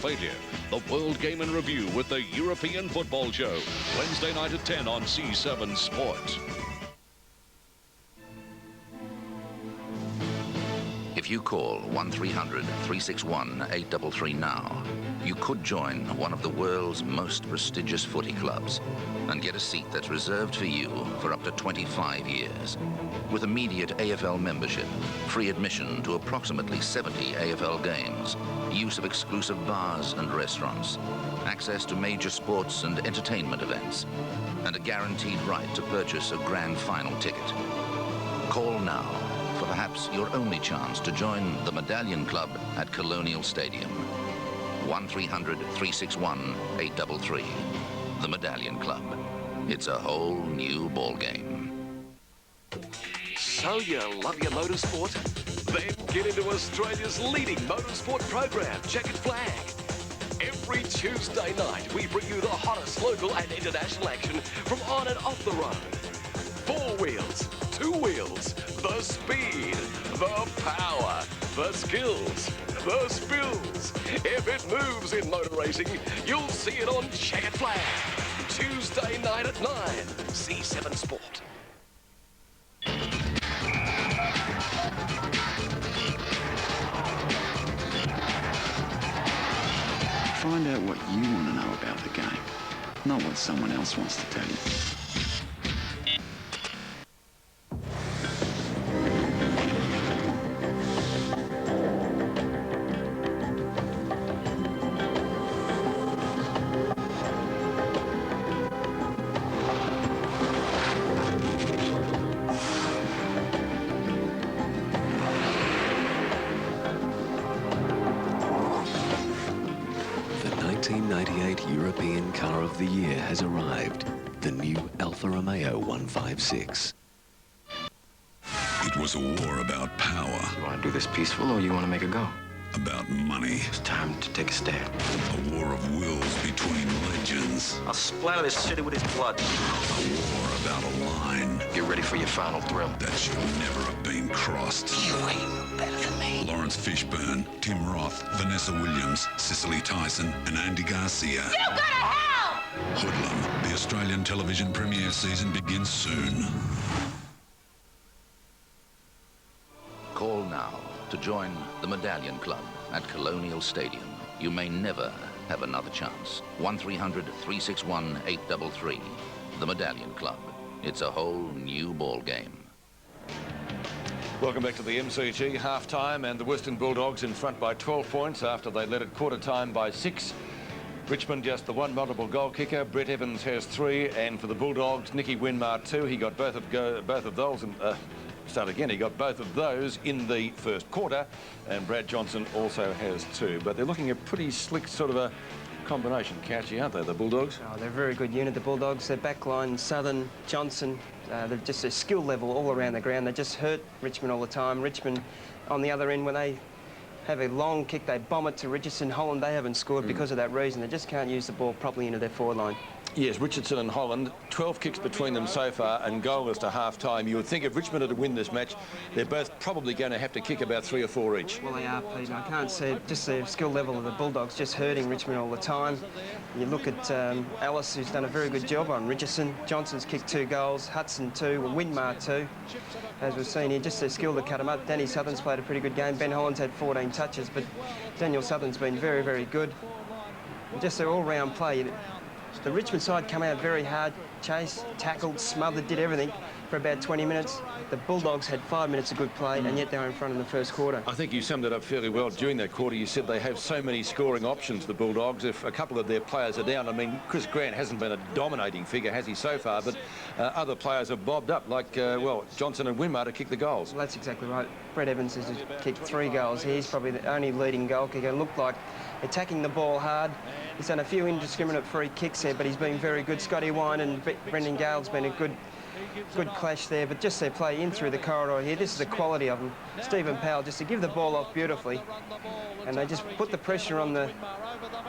failure. The World Game in Review with the European Football Show. Wednesday night at 10 on C7 Sports. If you call 1300-361-833 now, you could join one of the world's most prestigious footy clubs and get a seat that's reserved for you for up to 25 years. With immediate AFL membership, free admission to approximately 70 AFL games, use of exclusive bars and restaurants, access to major sports and entertainment events, and a guaranteed right to purchase a grand final ticket. Call now for perhaps your only chance to join the Medallion Club at Colonial Stadium. 1300-361-833. The Medallion Club. It's a whole new ball game. So you love your motorsport? Then get into Australia's leading motorsport program, Checkered Flag. Every Tuesday night, we bring you the hottest local and international action from on and off the road. 4 wheels, 2 wheels, the speed, the power, the skills, the spills. If it moves in motor racing, you'll see it on Checkered Flag. Tuesday night at 9, C7 Sport. Find out what you want to know about the game, not what someone else wants to tell you. The 1998 European Car of the Year has arrived, the new Alfa Romeo 156. It was a war about power. You want to do this peaceful or you want to make a go? About money. It's time to take a stand. A war of wills between legends. I'll splatter this city with his blood. A war about a line Get ready for your final thrill. that should never have been crossed. You ain't better than me. Lawrence Fishburne, Tim Roth, Vanessa Williams, Cicely Tyson, and Andy Garcia. You go to hell! Hoodlum, the Australian television premiere season begins soon. Call now to join the Medallion Club at Colonial Stadium. You may never have another chance. 1300-361-833. The Medallion Club. It's a whole new ball game. Welcome back to the MCG half-time, and the Western Bulldogs in front by 12 points after they led at quarter-time by 6. Richmond just the one multiple goal kicker. Brett Evans has 3, and for the Bulldogs, Nicky Winmar 2. He got both of those and he got both of those in the first quarter, and Brad Johnson also has 2. But they're looking at pretty slick sort of a combination, Couchy, aren't they, the Bulldogs? Oh, they're a very good unit, the Bulldogs. Their backline, Southern, Johnson, they're just a skill level all around the ground. They just hurt Richmond all the time. Richmond, on the other end, when they have a long kick, they bomb it to Richardson. Holland, they haven't scored because of that reason. They just can't use the ball properly into their forward line. Yes, Richardson and Holland, 12 kicks between them so far and goalless to half-time. You would think if Richmond are to win this match, they're both probably going to have to kick about 3 or 4 each. Well, they are, Peter. I can't see just the skill level of the Bulldogs just hurting Richmond all the time. You look at Ellis, who's done a very good job on Richardson. Johnson's kicked 2 goals, Hudson 2, and Winmar 2. As we've seen here, just their skill to cut them up. Danny Southern's played a pretty good game. Ben Holland's had 14 touches, but Daniel Southern's been very, very good. Just their all-round play. The Richmond side come out very hard, chased, tackled, smothered, did everything for about 20 minutes. The Bulldogs had 5 minutes of good play, and yet they were in front in the first quarter. I think you summed it up fairly well during that quarter. You said they have so many scoring options, the Bulldogs. If a couple of their players are down, I mean, Chris Grant hasn't been a dominating figure, has he, so far? But other players have bobbed up, like, well, Johnson and Winmar to kick the goals. Well, that's exactly right. Brett Evans has kicked 3 goals. He's probably the only leading goal kicker. Looked like attacking the ball hard. He's done a few indiscriminate free kicks there, but he's been very good. Scotty Wine and Brendan Gale's been a good clash there, but just their play in through the corridor here, this is the quality of them. Stephen Powell just to give the ball off beautifully, and they just put the pressure on the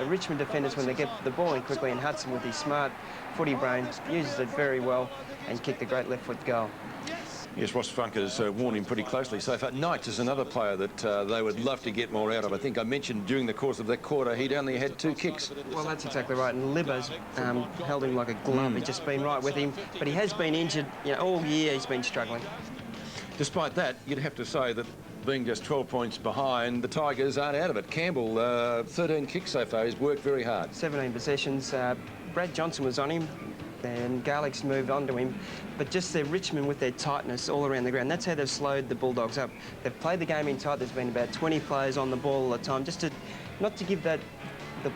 Richmond defenders when they get the ball in quickly, and Hudson with his smart footy brain uses it very well and kicked a great left foot goal. Yes, Ross Funk has worn him pretty closely so far. Knights is another player that they would love to get more out of. I think I mentioned during the course of that quarter he'd only had 2 kicks. Well, that's exactly right. And Libba's held him like a glove. He's just been right with him. But he has been injured. You know, all year he's been struggling. Despite that, you'd have to say that being just 12 points behind, the Tigers aren't out of it. Campbell, 13 kicks so far. He's worked very hard. 17 possessions. Brad Johnson was on him, and Garlick's moved on to him. But just their Richmond with their tightness all around the ground, that's how they've slowed the Bulldogs up. They've played the game in tight. There's been about 20 players on the ball all the time, just to not to give the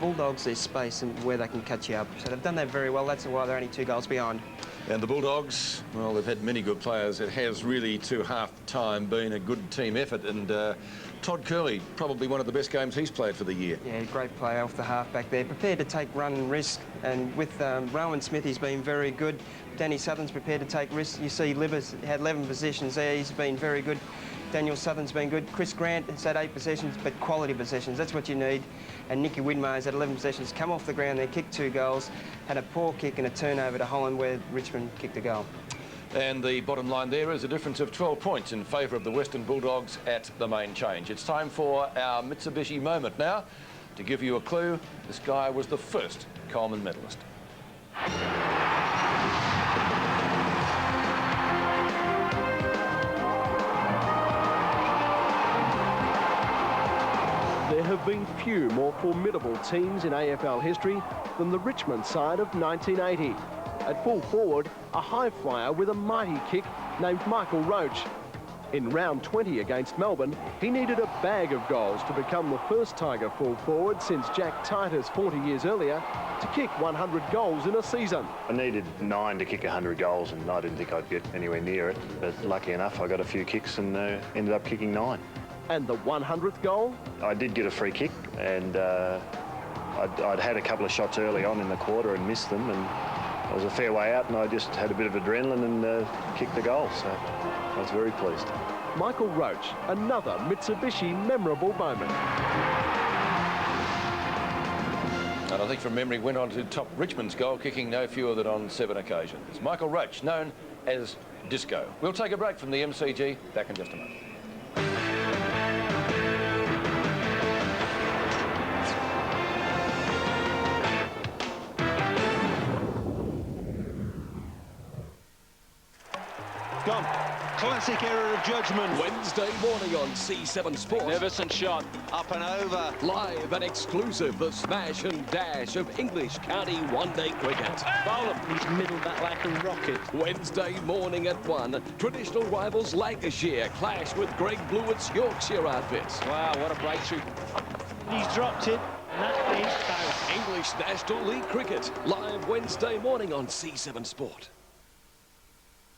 Bulldogs their space and where they can catch you up. So they've done that very well. That's why they're only 2 goals behind. And the Bulldogs, well, they've had many good players. It has really, to half-time, been a good team effort. And Todd Curley, probably one of the best games he's played for the year. Yeah, great play off the half back there. Prepared to take run and risk. And with Rowan Smith, he's been very good. Danny Southern's prepared to take risks. You see Libba's had 11 possessions there. He's been very good. Daniel Southern's been good. Chris Grant has had 8 possessions, but quality possessions. That's what you need. And Nicky Widmar's had 11 possessions, come off the ground there, kicked 2 goals, had a poor kick and a turnover to Holland where Richmond kicked a goal. And the bottom line there is a difference of 12 points in favour of the Western Bulldogs at the main change. It's time for our Mitsubishi moment now. To give you a clue, this guy was the first Coleman medalist. There have been few more formidable teams in AFL history than the Richmond side of 1980. At full forward, a high flyer with a mighty kick named Michael Roach. In round 20 against Melbourne, he needed a bag of goals to become the first Tiger full forward since Jack Titus 40 years earlier to kick 100 goals in a season. I needed 9 to kick 100 goals and I didn't think I'd get anywhere near it, but lucky enough I got a few kicks and ended up kicking 9. And the 100th goal? I did get a free kick and I'd had a couple of shots early on in the quarter and missed them, and it was a fair way out and I just had a bit of adrenaline and kicked the goal, so I was very pleased. Michael Roach, another Mitsubishi memorable moment. And I think from memory went on to top Richmond's goal, kicking no fewer than on 7 occasions. Michael Roach, known as Disco. We'll take a break from the MCG. Back in just a moment. Gone. Classic error of judgment. Wednesday morning on C7 Sport. Magnificent shot. Up and over. Live and exclusive, the smash and dash of English County one-day cricket. Bowler. He's middled that like a rocket. Wednesday morning at 1, traditional rivals Lancashire clash with Greg Blewett's Yorkshire outfits. Wow, what a breakthrough. He's dropped it, and that is out. English National League cricket, live Wednesday morning on C7 Sport.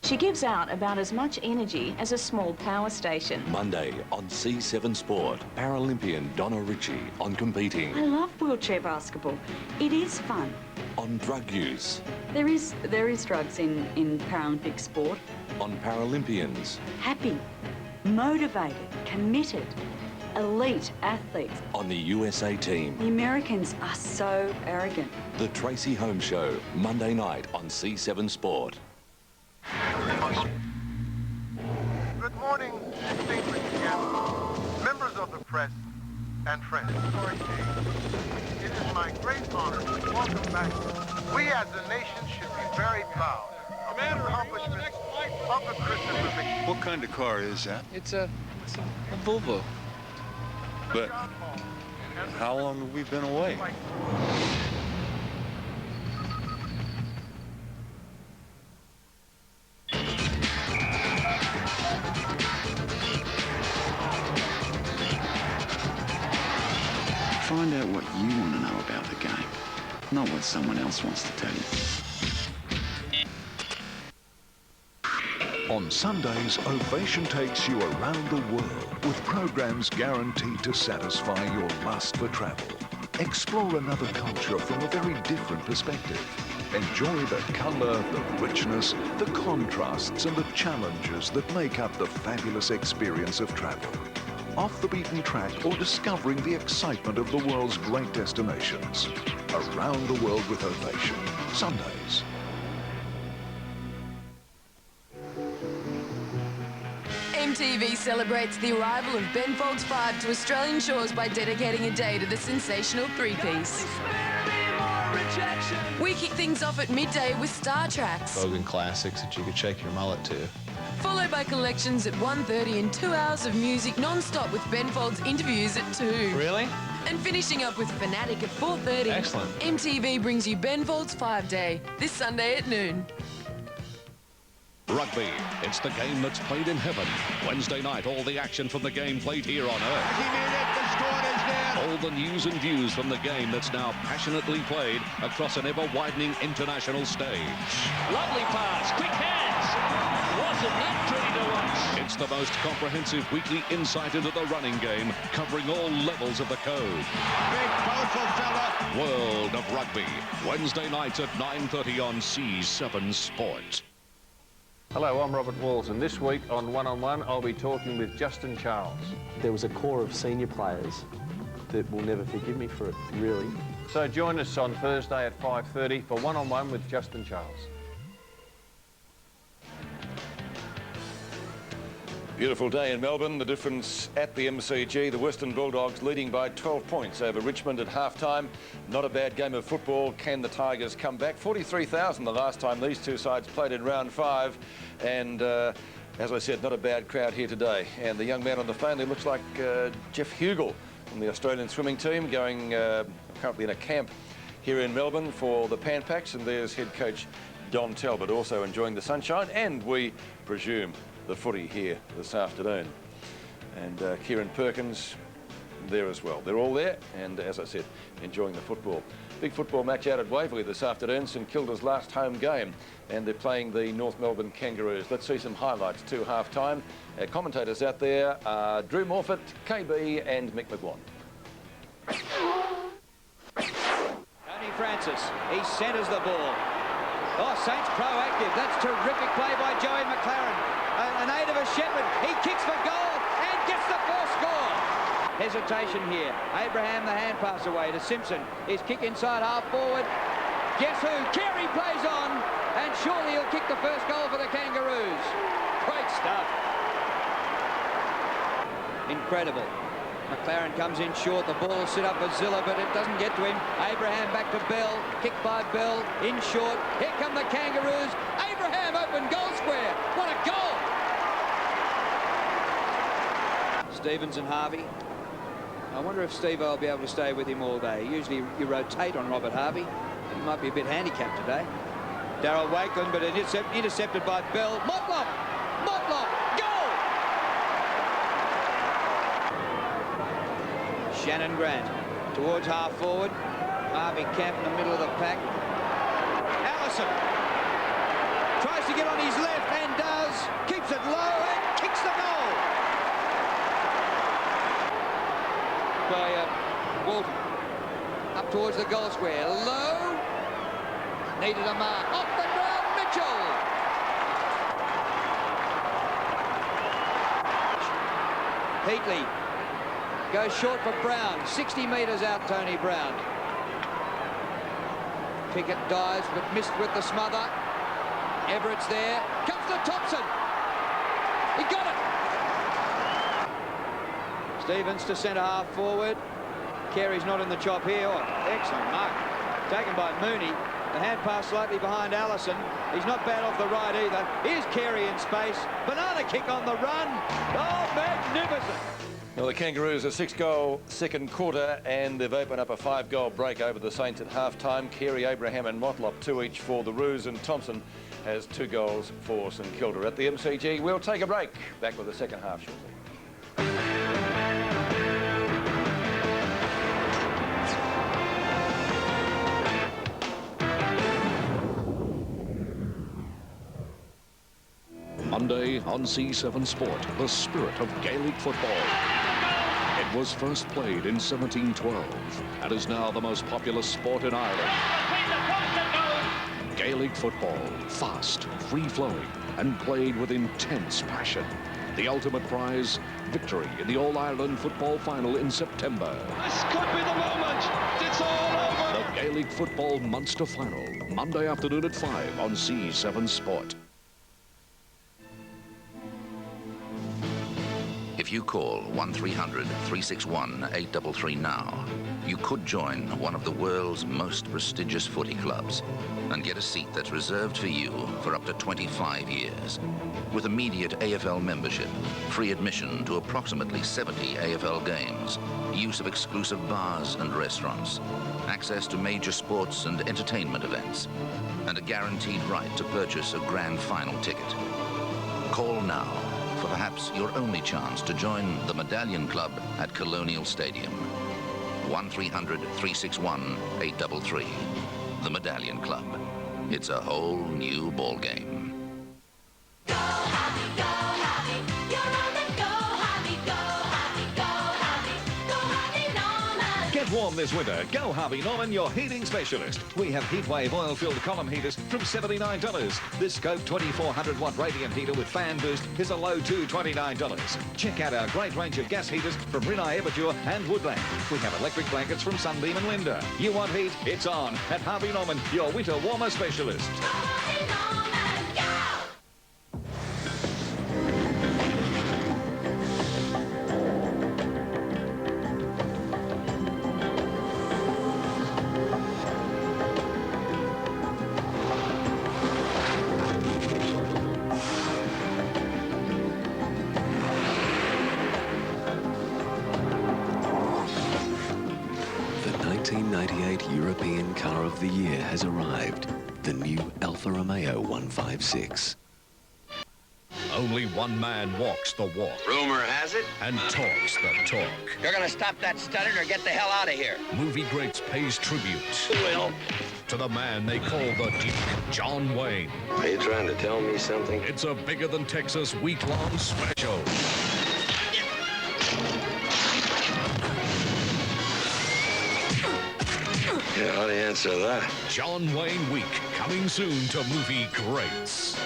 She gives out about as much energy as a small power station. Monday on C7 Sport, Paralympian Donna Ritchie on competing. I love wheelchair basketball. It is fun. On drug use. There is drugs in Paralympic sport. On Paralympians. Happy, motivated, committed, elite athletes. On the USA team. The Americans are so arrogant. The Tracy Holmes Show, Monday night on C7 Sport. Good morning, distinguished guests, members of the press, and friends. It is my great honor to welcome back. We as a nation should be very proud of the accomplishments of the Christmas mission. What kind of car is that? It's a Volvo. But how long have we been away? Find out what you want to know about the game, not what someone else wants to tell you. On Sundays, Ovation takes you around the world with programs guaranteed to satisfy your lust for travel. Explore another culture from a very different perspective. Enjoy the colour, the richness, the contrasts and the challenges that make up the fabulous experience of travel. Off the beaten track or discovering the excitement of the world's great destinations. Around the world with Ovation. Sundays. celebrates the arrival of Ben Folds 5 to Australian shores by dedicating a day to the sensational three-piece. We kick things off at midday with Star Tracks, Bogan classics that you could shake your mullet to. followed by collections at 1:30 and 2 hours of music non-stop with Ben Folds interviews at 2. Really? And finishing up with Fanatic at 4:30. Excellent. MTV brings you Ben Folds 5 Day, this Sunday at noon. Rugby. It's the game that's played in heaven. Wednesday night, all the action from the game played here on Earth. All the news and views from the game that's now passionately played across an ever-widening international stage. Lovely pass, quick hands. Wasn't that pretty to watch? It's the most comprehensive weekly insight into the running game, covering all levels of the code. Big, powerful fella. World of Rugby. Wednesday nights at 9:30 on C7 Sport. Hello, I'm Robert Walls, and this week on One on One, I'll be talking with Justin Charles. There was a core of senior players that will never forgive me for it, really. So join us on Thursday at 5:30 for One on One with Justin Charles. Beautiful day in Melbourne. The difference at the MCG, the Western Bulldogs leading by 12 points over Richmond at half-time. Not a bad game of football. Can the Tigers come back? 43,000 the last time these two sides played in round 5. And as I said, not a bad crowd here today. And the young man on the phone there looks like Jeff Hugel from the Australian swimming team, going currently in a camp here in Melbourne for the Pan Packs. And there's head coach Don Talbot also enjoying the sunshine, and we presume the footy here this afternoon. And Kieran Perkins there as well. They're all there, and as I said, enjoying the football. Big football match out at Waverley this afternoon, St Kilda's last home game, and they're playing the North Melbourne Kangaroos. Let's see some highlights to half-time. Our commentators out there are Drew Morfitt, KB and Mick McGuan. Tony Francis, he centres the ball. Oh, Saints proactive. That's terrific play by Joey McLaren. An aid of a shepherd. He kicks for goal and gets the first score. Hesitation here. Abraham, the hand pass away to Simpson. His kick inside half forward. Guess who? Carey plays on, and surely he'll kick the first goal for the Kangaroos. Great stuff. Incredible. McLaren comes in short. The ball will sit up for Zilla, but it doesn't get to him. Abraham back to Bell. Kicked by Bell. In short. Here come the Kangaroos. Abraham open goal square. What a goal! Stevens and Harvey. I wonder if Steve will be able to stay with him all day. Usually you rotate on Robert Harvey. He might be a bit handicapped today. Darryl Wakeland, but intercepted by Bell. Motlop! Motlop! Goal! Shannon Grant towards half forward. Harvey Camp in the middle of the pack. Allison tries to get on his left and does. Keeps it low and kicks the goal. By Walton. Up towards the goal square. Low. Needed a mark. Off the ground, Mitchell. Heatley goes short for Brown. 60 metres out, Tony Brown. Pickett dives, but missed with the smother. Everett's there. Comes to Thompson. He got it. Stevens to centre half forward. Carey's not in the chop here. Oh, excellent mark. Taken by Mooney. The hand pass slightly behind Allison. He's not bad off the right either. Here's Carey in space. Banana kick on the run. Oh, magnificent. Well, the Kangaroos a 6-goal second quarter, and they've opened up a 5-goal break over the Saints at half-time. Carey, Abraham and Motlop 2 each for the Roos, and Thompson has 2 goals for St Kilda. At the MCG, we'll take a break. Back with the second half shortly. Monday on C7 Sport, the spirit of Gaelic football. It was first played in 1712 and is now the most popular sport in Ireland. Gaelic football, fast, free-flowing, and played with intense passion. The ultimate prize, victory in the All-Ireland football final in September. This could be the moment. It's all over. The Gaelic football Munster final, Monday afternoon at 5 on C7 Sport. If you call 1300-361-833 now, you could join one of the world's most prestigious footy clubs and get a seat that's reserved for you for up to 25 years. With immediate AFL membership, free admission to approximately 70 AFL games, use of exclusive bars and restaurants, access to major sports and entertainment events, and a guaranteed right to purchase a grand final ticket. Call now for perhaps your only chance to join the Medallion Club at Colonial Stadium. 1300-361-833. The Medallion Club. It's a whole new ball game. Get warm this winter. Go Harvey Norman, your heating specialist. We have Heatwave oil-filled column heaters from $79. This Scope 2400-watt radiant heater with fan boost is a low $229. Check out our great range of gas heaters from Rinnai Aperture and Woodland. We have electric blankets from Sunbeam and Linda. You want heat? It's on at Harvey Norman, your winter warmer specialist. The 1998 European Car of the Year has arrived. The new Alfa Romeo 156. Only one man walks the walk. Rumor has it. And talks the talk. You're gonna stop that stuttering or get the hell out of here. Movie Greats pays tribute. Well. To the man they call the Duke, John Wayne. Are you trying to tell me something? It's a bigger than Texas week-long special. Yeah, how do you answer that? John Wayne Week, coming soon to Movie Greats.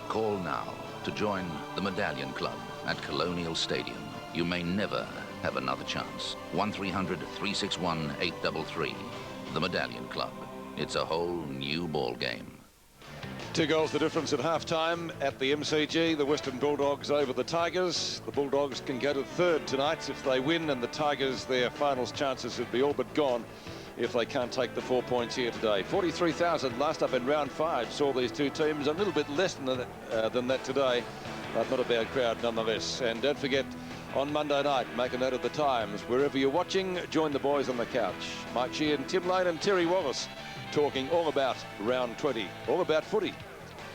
Call now to join the Medallion Club at Colonial Stadium. You may never have another chance. 1300-361-833. The Medallion Club. It's a whole new ball game. 2 goals the difference at half-time at the MCG. The Western Bulldogs over the Tigers. The Bulldogs can go to third tonight if they win, and the Tigers, their finals chances would be all but gone if they can't take the 4 points here today. 43,000 last up in round 5 saw these two teams. A little bit less than that today, but not a bad crowd nonetheless. And don't forget, on Monday night, make a note of the times. Wherever you're watching, join the boys on the couch. Mike Sheehan, Tim Lane and Terry Wallace talking all about round 20, all about footy,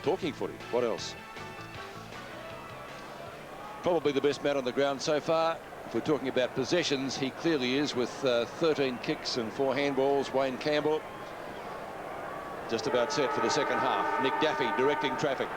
talking footy. What else? Probably the best man on the ground so far. If we're talking about possessions, he clearly is with 13 kicks and 4 handballs. Wayne Campbell just about set for the second half. Nick Daffy directing traffic.